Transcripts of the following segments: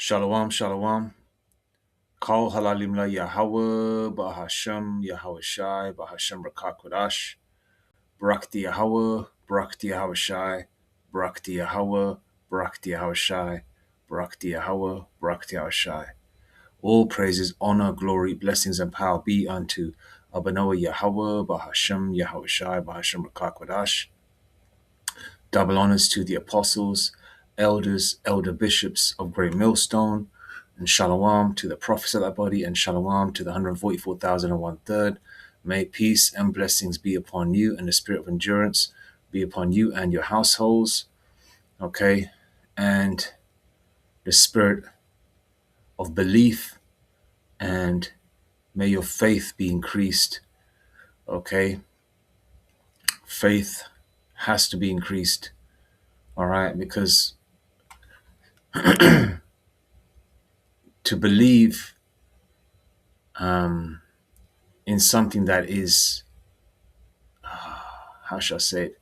Shalom, shalom. Kol halalim la Yahweh, Bahashem, Yahweh Shai, Bahashem Rakakwadash, Brakti Yahweh, Brakti Yahweh Shai, Brakti Yahweh, Brakti Yahweh Shai, Brakti Yahweh, Brakti Yahweh Shai. All praises, honor, glory, blessings, and power be unto Abanoah Yahweh, Bahashem, Yahweh Shai, Bahashem Rakakwadash. Double honors to the apostles, elders, elder bishops of Great Millstone, and shalom to the prophets of that body, and shalom to the 144,001 third. May peace and blessings be upon you, and the spirit of endurance be upon you and your households, okay? And the spirit of belief, and may your faith be increased, okay? Faith has to be increased, all right? Because to believe in something that is, how shall I say it?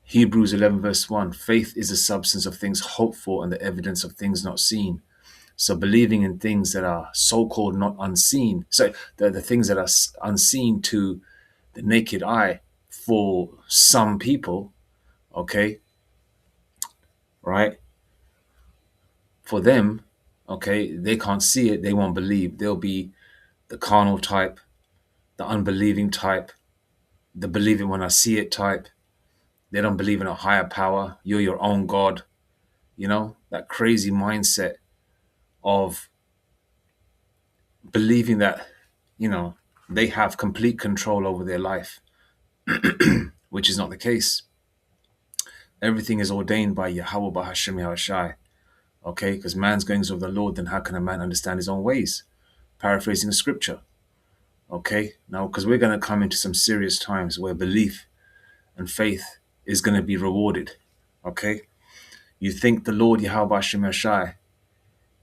Hebrews 11 verse 1, faith is the substance of things hoped for and the evidence of things not seen. So believing in things that are so-called not unseen, so the things that are unseen to the naked eye for some people, okay, right? For them, okay, they can't see it, they won't believe. They'll be the carnal type, the unbelieving type, the believing when I see it type. They don't believe in a higher power. You're your own God. You know, that crazy mindset of believing that, they have complete control over their life, which is not the case. Everything is ordained by Yahweh, Bahashem, Yahweh Shai. Okay, because man's goings of the Lord, then how can a man understand his own ways? Paraphrasing the scripture. Okay, now, because we're going to come into some serious times where belief and faith is going to be rewarded. Okay, you think the Lord Yahweh Hashem Shai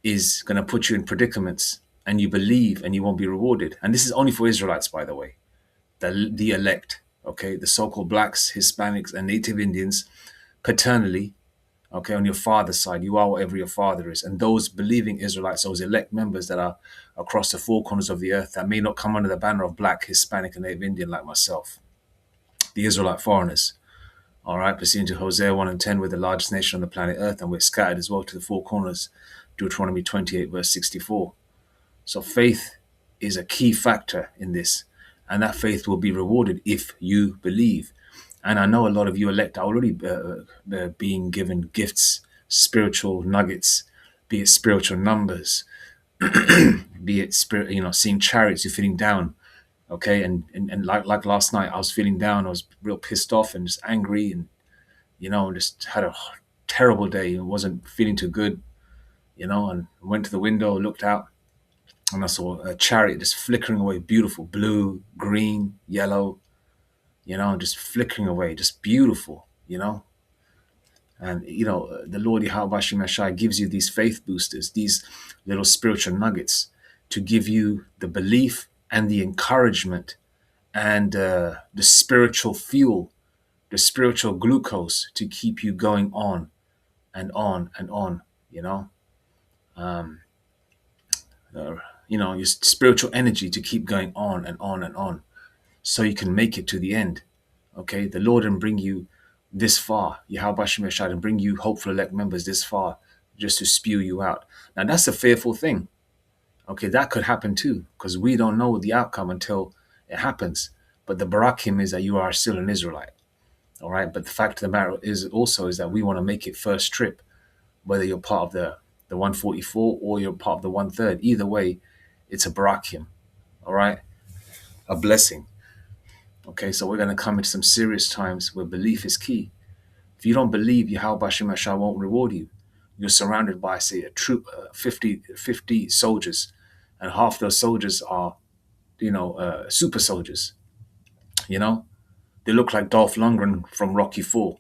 is going to put you in predicaments, and you believe and you won't be rewarded. And this is only for Israelites, by the way, the elect, okay, the so-called blacks, Hispanics, and native Indians, paternally, okay, on your father's side, you are whatever your father is. And those believing Israelites, those elect members that are across the four corners of the earth that may not come under the banner of black, Hispanic, and native Indian like myself, the Israelite foreigners. All right, pursuant to Hosea 1 and 10, we're the largest nation on the planet Earth, and we're scattered as well to the four corners, Deuteronomy 28, verse 64. So faith is a key factor in this, and that faith will be rewarded if you believe. And I know a lot of you elect are already being given gifts, spiritual nuggets, be it spiritual numbers, be it spirit, seeing chariots, you're feeling down. Okay, and like last night, I was feeling down. I was real pissed off and just angry, and just had a terrible day. I wasn't feeling too good, and went to the window, looked out, and I saw a chariot just flickering away, beautiful, blue, green, yellow, just flickering away, just beautiful, And the Lord Yahweh Shai gives you these faith boosters, these little spiritual nuggets, to give you the belief and the encouragement and the spiritual fuel, the spiritual glucose to keep you going on and on and on, your spiritual energy to keep going on and on and on, so you can make it to the end. Okay, the Lord didn't bring you this far, Yahweh Shai didn't bring you hopeful elect members this far just to spew you out. Now that's a fearful thing. Okay, that could happen too, because we don't know the outcome until it happens. But the barakim is that you are still an Israelite. All right, but the fact of the matter is that we want to make it first trip, whether you're part of the 144 or you're part of the 1/3. Either way, it's a barakim. All right, a blessing. Okay, so we're going to come into some serious times where belief is key. If you don't believe, Yahweh Shem Shah won't reward you. You're surrounded by, say, a troop, 50 soldiers, and half those soldiers are, super soldiers. They look like Dolph Lundgren from Rocky IV.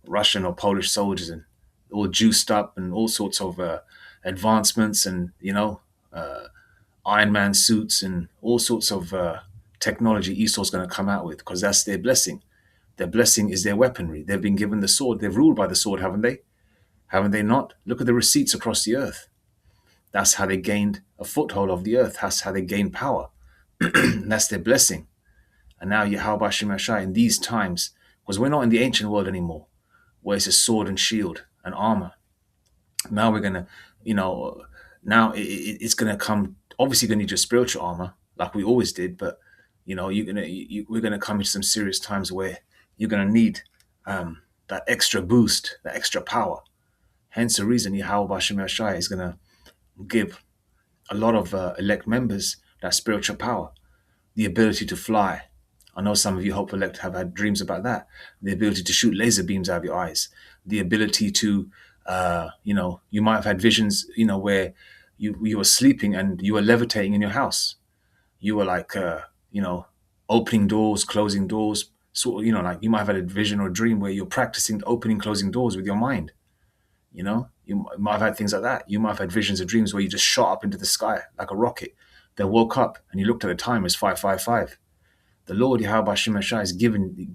Russian or Polish soldiers, and all juiced up and all sorts of advancements, and Iron Man suits and all sorts of technology Esau's going to come out with, because that's their blessing. Their blessing is their weaponry. They've been given the sword. They've ruled by the sword, haven't they? Haven't they not? Look at the receipts across the earth. That's how they gained a foothold of the earth. That's how they gained power. That's their blessing. And now Yahweh Shem Shai in these times, because we're not in the ancient world anymore, where it's a sword and shield and armor. Now we're gonna, you know, now it's gonna come. Obviously, you're gonna need your spiritual armor, like we always did. But we're gonna come into some serious times where you're gonna need that extra boost, that extra power. Hence the reason Yahweh Shem Shai is gonna give a lot of elect members that spiritual power, the ability to fly. I know some of you Hope Elect have had dreams about that. The ability to shoot laser beams out of your eyes, the ability to, you might have had visions, where you were sleeping and you were levitating in your house. You were like, opening doors, closing doors. Sort of, like you might have had a vision or a dream where you're practicing opening, closing doors with your mind. You might have had things like that. You might have had visions or dreams where you just shot up into the sky like a rocket. Then woke up and you looked at the time, it's 5:55. The Lord Yahweh Shem Shai is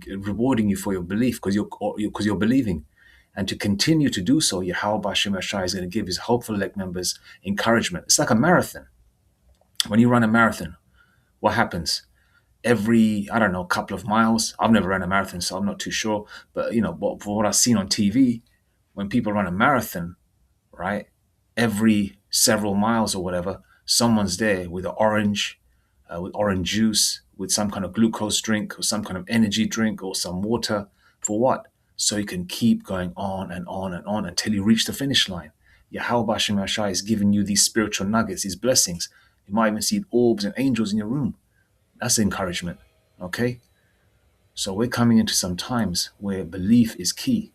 rewarding you for your belief because you're believing. And to continue to do so, Yahweh Shem Shai is going to give his hopeful elect members encouragement. It's like a marathon. When you run a marathon, what happens? Every, I don't know, couple of miles. I've never run a marathon, so I'm not too sure. But, for what I've seen on TV, when people run a marathon, right? Every several miles or whatever, someone's there with orange juice, with some kind of glucose drink or some kind of energy drink or some water. For what? So you can keep going on and on and on until you reach the finish line. Yahweh Shem Shai is giving you these spiritual nuggets, these blessings. You might even see orbs and angels in your room. That's encouragement. Okay? So we're coming into some times where belief is key.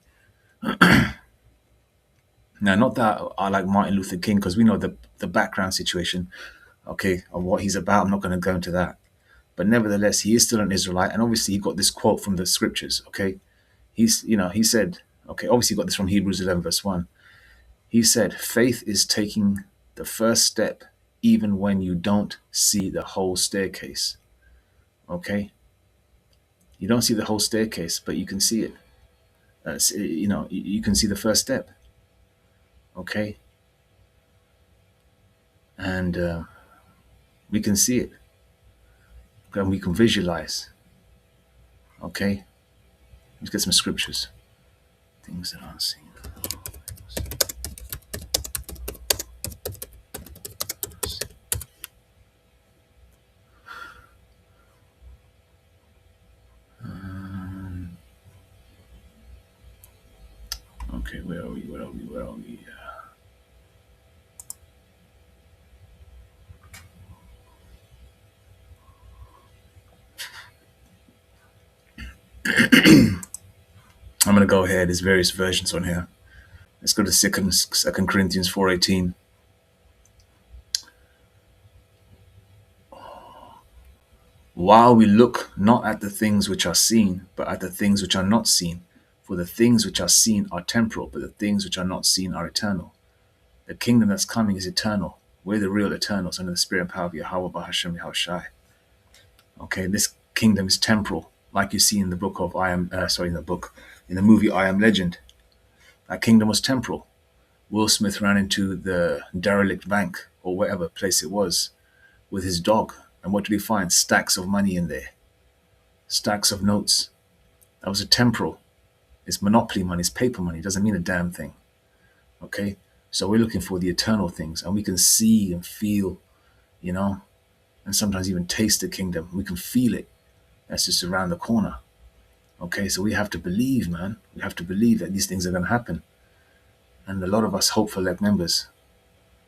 Now, not that I like Martin Luther King, because we know the background situation, okay, of what he's about. I'm not going to go into that. But nevertheless, he is still an Israelite. And obviously, he got this quote from the scriptures, okay? He said, okay, obviously, he got this from Hebrews 11, verse 1. He said, faith is taking the first step even when you don't see the whole staircase, okay? You don't see the whole staircase, but you can see it. You can see the first step, okay? And we can see it, and we can visualize, okay? Let's get some scriptures. Things that aren't seen. Okay, where are we? I'm going to go ahead. There's various versions on here. Let's go to Second Corinthians 4:18. While we look not at the things which are seen, but at the things which are not seen. For the things which are seen are temporal, but the things which are not seen are eternal. The kingdom that's coming is eternal. We're the real eternals under the spirit and power of Yahweh Bahashem Yahushai. Okay, this kingdom is temporal, like you see in the book of in the movie I Am Legend. That kingdom was temporal. Will Smith ran into the derelict bank or whatever place it was with his dog. And what did he find? Stacks of money in there. Stacks of notes. That was a temporal. It's monopoly money. It's paper money. It doesn't mean a damn thing. Okay? So we're looking for the eternal things. And we can see and feel, and sometimes even taste the kingdom. We can feel it. That's just around the corner. Okay? So we have to believe, man. We have to believe that these things are going to happen. And a lot of us hopeful elect members,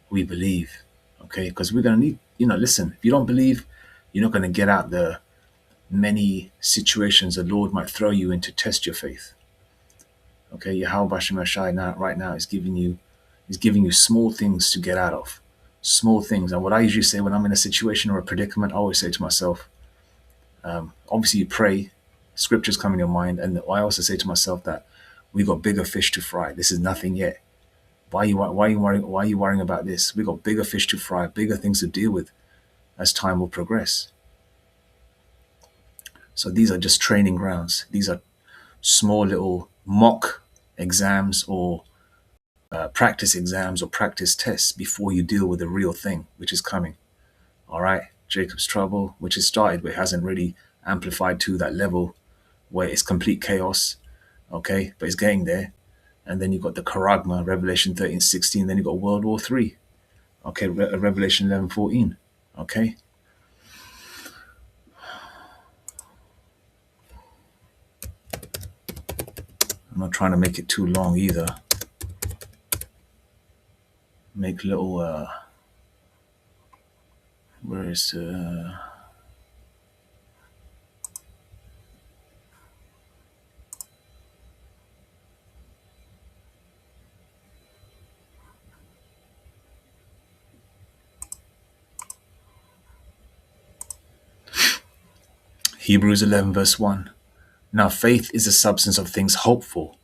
we believe, okay? Because we're going to need, listen, if you don't believe, you're not going to get out the many situations the Lord might throw you in to test your faith. Okay, Yahweh Shem Shai right now is giving you small things to get out of. Small things. And what I usually say when I'm in a situation or a predicament, I always say to myself, obviously you pray, scriptures come in your mind, and I also say to myself that we got bigger fish to fry. This is nothing yet. Why are you worrying about this? We got bigger fish to fry, bigger things to deal with as time will progress. So these are just training grounds. These are small little mock exams or practice exams or practice tests before you deal with the real thing, which is coming. All right, Jacob's trouble, which has started, but it hasn't really amplified to that level where it's complete chaos. Okay, but it's getting there. And then you've got the charagma, Revelation 13:16. Then you've got World War III. Okay, Revelation 11:14. Okay, I'm not trying to make it too long either. Make little, where is Hebrews 11, verse 1. Now faith is the substance of things hoped for,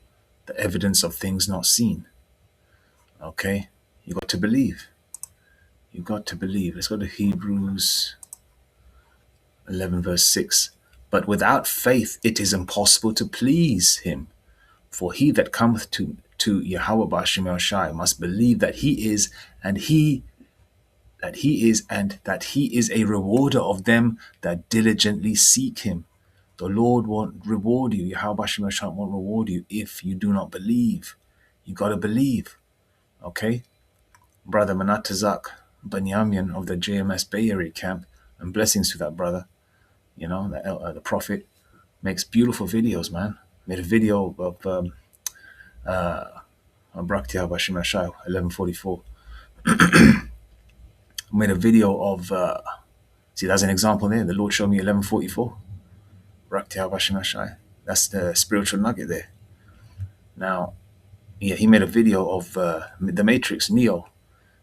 the evidence of things not seen. Okay, you got to believe. You got to believe. Let's go to Hebrews 11, verse 6. But without faith it is impossible to please him. For he that cometh to Yahweh B'Hashem Yahushai must believe that he is, and that he is a rewarder of them that diligently seek him. The Lord won't reward you. Yahweh B'Hashem Yahushai won't reward you if you do not believe. You got to believe. Okay? Brother Manatazak Banyamin of the JMS Bay Area camp, and blessings to that brother. You know, the prophet makes beautiful videos, man. Made a video of Brakti Habashim Ashai, 1144. Made a video of, see, that's an example there. The Lord showed me 1144. Brakti Habashim Ashai. That's the spiritual nugget there. Now, yeah, he made a video of the Matrix, Neo.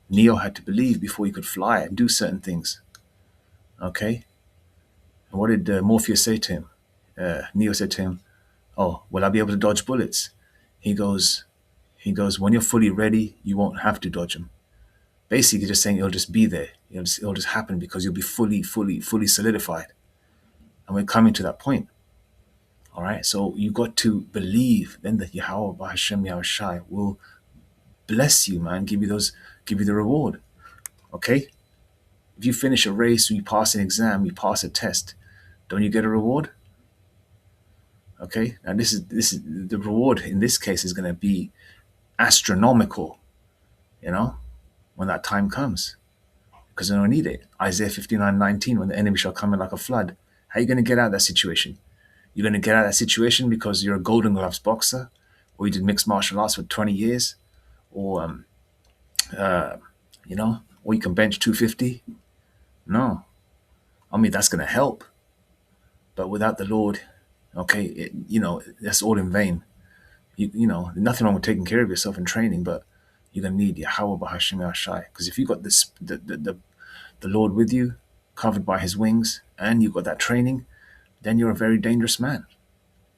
Neo had to believe before he could fly and do certain things. Okay? And what did Morpheus say to him? Neo said to him, "Oh, will I be able to dodge bullets?" He goes, "When you're fully ready, you won't have to dodge them." Basically, just saying it'll just be there. It'll just happen because you'll be fully solidified. And we're coming to that point. All right. So you got to believe. Then the Yahweh B'Hashem Yahushai will bless you, man. Give you the reward. Okay. If you finish a race, you pass an exam, you pass a test, don't you get a reward? Okay. Now this is the reward in this case is going to be astronomical. You know, when that time comes. Because they don't need it. Isaiah 59:19, when the enemy shall come in like a flood. How are you going to get out of that situation? You're going to get out of that situation because you're a Golden Gloves boxer, or you did mixed martial arts for 20 years, or, you know, or you can bench 250. No. I mean, that's going to help. But without the Lord, okay, that's all in vain. You know, nothing wrong with taking care of yourself and training, but you're going to need Yahweh B'Hashem Yahushai. Because if you got this, the Lord with you, covered by his wings, and you've got that training, then you're a very dangerous man,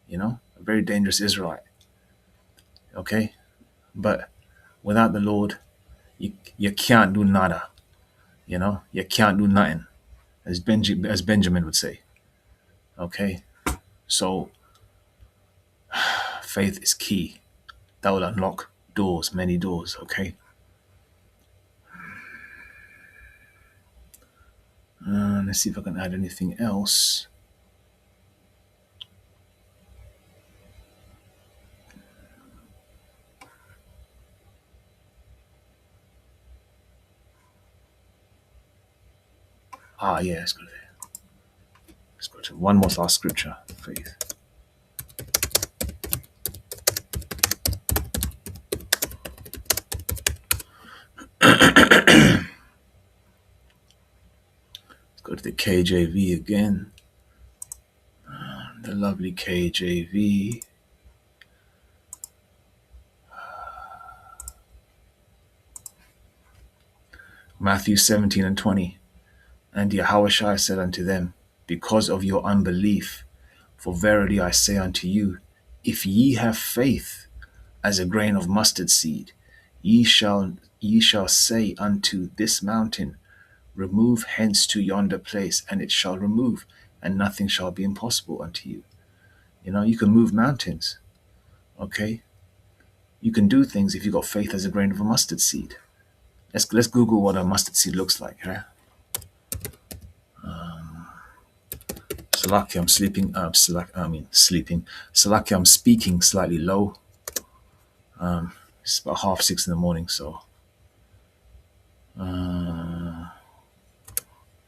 you know, a very dangerous Israelite. Okay? But without the Lord, you can't do nada. You know, you can't do nothing, as Benjamin would say. Okay? So, faith is key. That will unlock doors, many doors, okay? Let's see if I can add anything else. Yeah, let's go there. Let's go to one more last scripture, faith. Let's go to the KJV again. The lovely KJV. Matthew 17:20. And Yahushua said unto them, because of your unbelief, for verily I say unto you, if ye have faith as a grain of mustard seed, ye shall say unto this mountain, remove hence to yonder place, and it shall remove, and nothing shall be impossible unto you. You know, you can move mountains. Okay? You can do things if you got faith as a grain of a mustard seed. Let's Google what a mustard seed looks like. Yeah? Salaki, I'm sleeping. Sleeping. Salaki, I'm speaking slightly low. It's about 6:30 in the morning, so let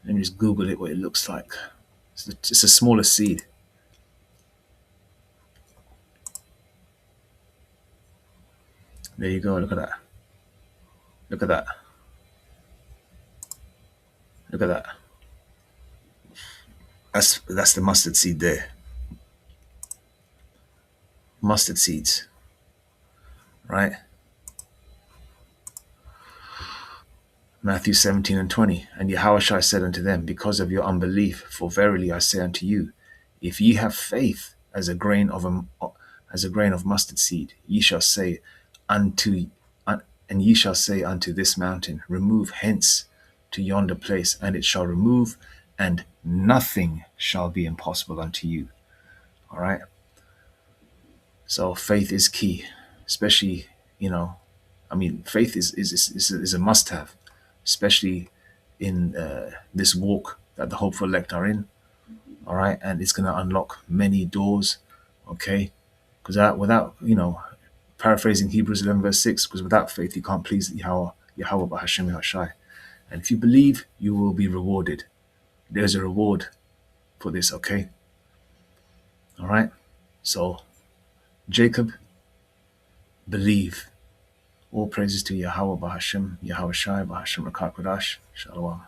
me just Google it. What it looks like. It's a smaller seed. There you go. Look at that. Look at that. Look at that. That's the mustard seed there. Mustard seeds, right? Matthew 17 and 20. And Yahushua said unto them, because of your unbelief, for verily I say unto you, if ye have faith as a grain of mustard seed, ye shall say unto and ye shall say unto this mountain, remove hence to yonder place, and it shall remove, and nothing shall be impossible unto you. All right. So faith is key, especially, faith is a must have, especially in this walk that the hopeful elect are in. All right. And it's going to unlock many doors. Okay. Because without, paraphrasing Hebrews 11 verse 6, because without faith, you can't please Yahweh B'Hashem Yahshai. And if you believe, you will be rewarded. There's a reward for this. Okay. All right. So Jacob, believe. All praises to Yahweh B'Hashem, Yahweh Shai, B'Hashem Rakak Kodash. Shalom.